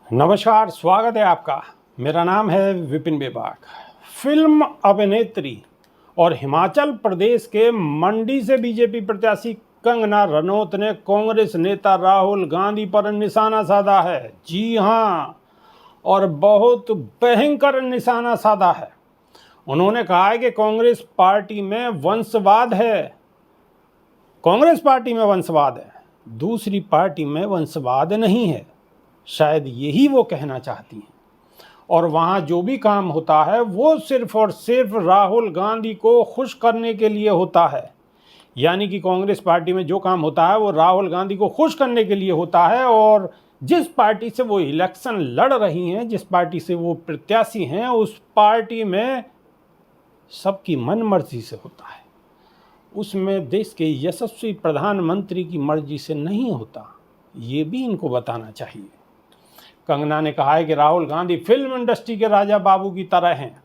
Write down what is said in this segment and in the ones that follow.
नमस्कार, स्वागत है आपका। मेरा नाम है विपिन बेबाक। फिल्म अभिनेत्री और हिमाचल प्रदेश के मंडी से बीजेपी प्रत्याशी कंगना रनौत ने कांग्रेस नेता राहुल गांधी पर निशाना साधा है। जी हां, और बहुत भयंकर निशाना साधा है। उन्होंने कहा है कि कांग्रेस पार्टी में वंशवाद है। कांग्रेस पार्टी में वंशवाद है, दूसरी पार्टी में वंशवाद नहीं है। शायद यही वो कहना चाहती हैं। और वहाँ जो भी काम होता है वो सिर्फ और सिर्फ राहुल गांधी को खुश करने के लिए होता है। यानी कि कांग्रेस पार्टी में जो काम होता है वो राहुल गांधी को खुश करने के लिए होता है। और जिस पार्टी से वो इलेक्शन लड़ रही हैं, जिस पार्टी से वो प्रत्याशी हैं, उस पार्टी में सबकी मनमर्जी से होता है। उसमें देश के यशस्वी प्रधानमंत्री की मर्जी से नहीं होता। ये भी इनको बताना चाहिए। कंगना ने कहा है कि राहुल गांधी फिल्म इंडस्ट्री के राजा बाबू की तरह हैं।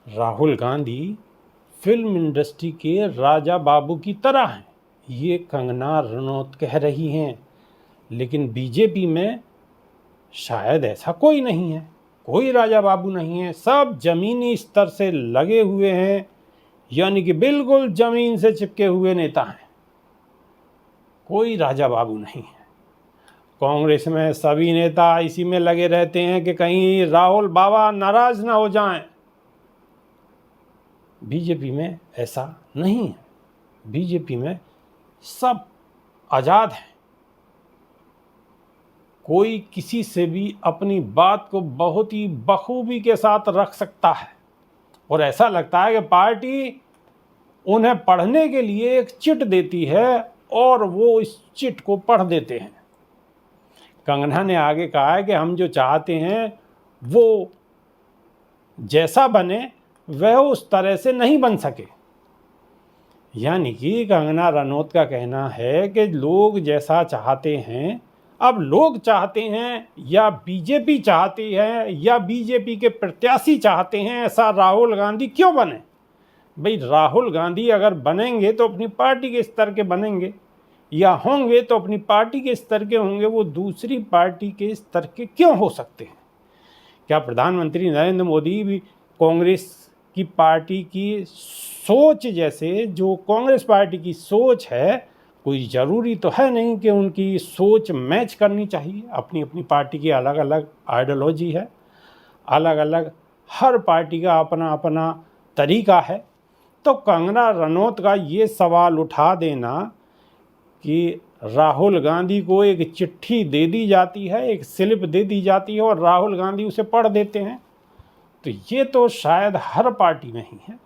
राहुल गांधी फिल्म इंडस्ट्री के राजा बाबू की तरह हैं, ये कंगना रनौत कह रही हैं। लेकिन बीजेपी में शायद ऐसा कोई नहीं है, कोई राजा बाबू नहीं है। सब जमीनी स्तर से लगे हुए हैं, यानी कि बिल्कुल जमीन से चिपके हुए नेता हैं। कोई राजा बाबू नहीं है। कांग्रेस में सभी नेता इसी में लगे रहते हैं कि कहीं राहुल बाबा नाराज ना हो जाएं। बीजेपी में ऐसा नहीं है। बीजेपी में सब आज़ाद हैं। कोई किसी से भी अपनी बात को बहुत ही बखूबी के साथ रख सकता है। और ऐसा लगता है कि पार्टी उन्हें पढ़ने के लिए एक चिट देती है और वो इस चिट को पढ़ देते हैं। कंगना ने आगे कहा है कि हम जो चाहते हैं वो जैसा बने वह उस तरह से नहीं बन सके। यानी कि कंगना रनौत का कहना है कि लोग जैसा चाहते हैं, अब लोग चाहते हैं या बीजेपी चाहती है या बीजेपी के प्रत्याशी चाहते हैं ऐसा राहुल गांधी क्यों बने। भाई, राहुल गांधी अगर बनेंगे तो अपनी पार्टी के स्तर के बनेंगे, या होंगे तो अपनी पार्टी के स्तर के होंगे। वो दूसरी पार्टी के स्तर के क्यों हो सकते हैं? क्या प्रधानमंत्री नरेंद्र मोदी भी कांग्रेस की पार्टी की सोच जैसे जो कांग्रेस पार्टी की सोच है, कोई ज़रूरी तो है नहीं कि उनकी सोच मैच करनी चाहिए। अपनी अपनी पार्टी की अलग अलग आइडियोलॉजी है, अलग अलग हर पार्टी का अपना अपना तरीका है। तो कंगना रनौत का ये सवाल उठा देना कि राहुल गांधी को एक चिट्ठी दे दी जाती है, एक स्लिप दे दी जाती है और राहुल गांधी उसे पढ़ देते हैं, तो ये तो शायद हर पार्टी में ही है।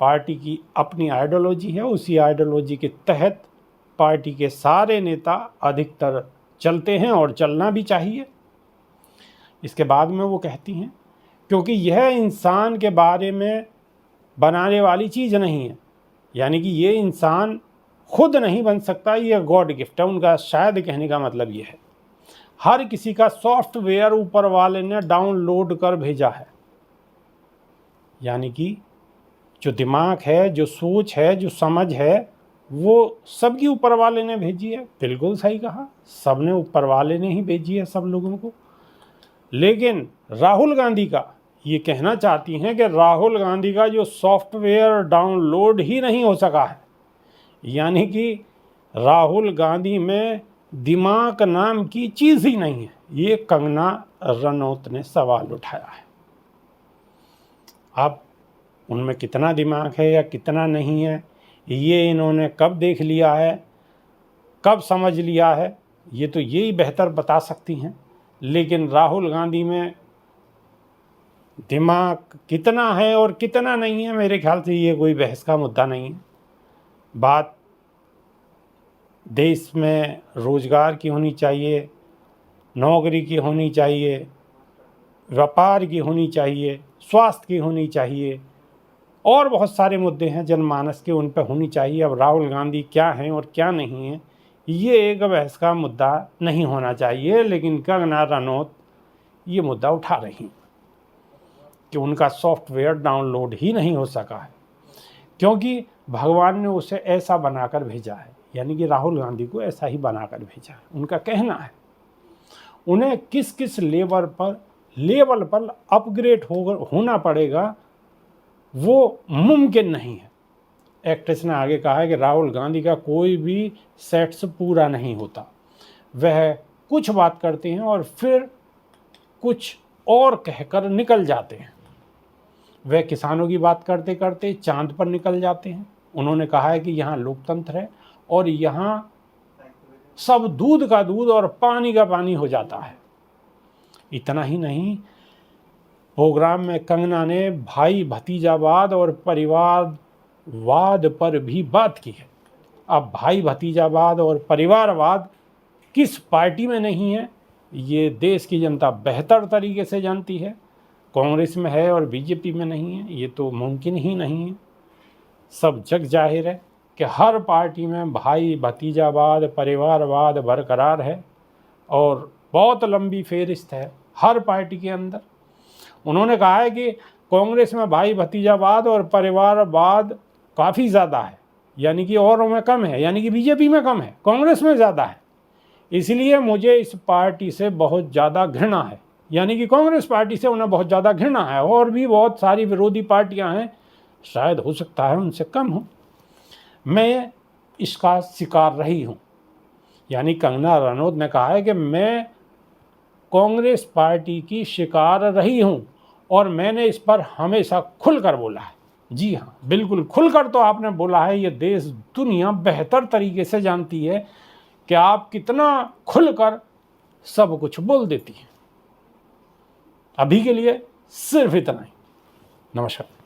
पार्टी की अपनी आइडियोलॉजी है, उसी आइडियोलॉजी के तहत पार्टी के सारे नेता अधिकतर चलते हैं और चलना भी चाहिए। इसके बाद में वो कहती हैं क्योंकि यह इंसान के बारे में बनाने वाली चीज़ नहीं है, यानी कि ये इंसान खुद नहीं बन सकता, ये गॉड गिफ्ट है। उनका शायद कहने का मतलब ये है हर किसी का सॉफ्टवेयर ऊपर वाले ने डाउनलोड कर भेजा है। यानी कि जो दिमाग है, जो सोच है, जो समझ है, वो सबकी ऊपर वाले ने भेजी है। बिल्कुल सही कहा, सब ने ऊपर वाले ने ही भेजी है सब लोगों को। लेकिन राहुल गांधी का ये कहना चाहती हैं कि राहुल गांधी का जो सॉफ्टवेयर डाउनलोड ही नहीं हो सका है, यानी कि राहुल गांधी में दिमाग नाम की चीज़ ही नहीं है। ये कंगना रनौत ने सवाल उठाया है। अब उनमें कितना दिमाग है या कितना नहीं है, ये इन्होंने कब देख लिया है, कब समझ लिया है, ये तो यही बेहतर बता सकती हैं। लेकिन राहुल गांधी में दिमाग कितना है और कितना नहीं है, मेरे ख्याल से ये कोई बहस का मुद्दा नहीं है। बात देश में रोज़गार की होनी चाहिए, नौकरी की होनी चाहिए, व्यापार की होनी चाहिए, स्वास्थ्य की होनी चाहिए, और बहुत सारे मुद्दे हैं जनमानस के, उन पर होनी चाहिए। अब राहुल गांधी क्या हैं और क्या नहीं हैं, ये एक बहस का मुद्दा नहीं होना चाहिए। लेकिन कंगना रनौत ये मुद्दा उठा रही हैं। कि उनका सॉफ्टवेयर डाउनलोड ही नहीं हो सका है, क्योंकि भगवान ने उसे ऐसा बनाकर भेजा है, यानी कि राहुल गांधी को ऐसा ही बनाकर भेजा है। उनका कहना है उन्हें किस किस लेवल पर अपग्रेड होना पड़ेगा वो मुमकिन नहीं है। एक्ट्रेस ने आगे कहा है कि राहुल गांधी का कोई भी सेट्स पूरा नहीं होता, वह कुछ बात करते हैं और फिर कुछ और कहकर निकल जाते हैं। वह किसानों की बात करते करते चांद पर निकल जाते हैं। उन्होंने कहा है कि यहाँ लोकतंत्र है और यहाँ सब दूध का दूध और पानी का पानी हो जाता है। इतना ही नहीं, प्रोग्राम में कंगना ने भाई भतीजावाद और परिवारवाद पर भी बात की है। अब भाई भतीजावाद और परिवारवाद किस पार्टी में नहीं है ये देश की जनता बेहतर तरीके से जानती है। कांग्रेस में है और बीजेपी में नहीं है, ये तो मुमकिन ही नहीं है। सब जग जाहिर है कि हर पार्टी में भाई भतीजावाद परिवारवाद बरकरार है और बहुत लंबी फेहरिस्त है हर पार्टी के अंदर। उन्होंने कहा है कि कांग्रेस में भाई भतीजावाद और परिवारवाद काफ़ी ज़्यादा है, यानी कि औरों में कम है, यानी कि बीजेपी में कम है, कांग्रेस में ज़्यादा है। इसलिए मुझे इस पार्टी से बहुत ज़्यादा घृणा है, यानी कि कांग्रेस पार्टी से उन्हें बहुत ज़्यादा घृणा है। और भी बहुत सारी विरोधी पार्टियां हैं, शायद हो सकता है उनसे कम हो। मैं इसका शिकार रही हूं, यानी कंगना रनौत ने कहा है कि मैं कांग्रेस पार्टी की शिकार रही हूं और मैंने इस पर हमेशा खुलकर बोला है। जी हाँ, बिल्कुल खुलकर तो आपने बोला है। ये देश दुनिया बेहतर तरीके से जानती है कि आप कितना खुलकर सब कुछ बोल देती हैं। अभी के लिए सिर्फ इतना ही। नमस्कार।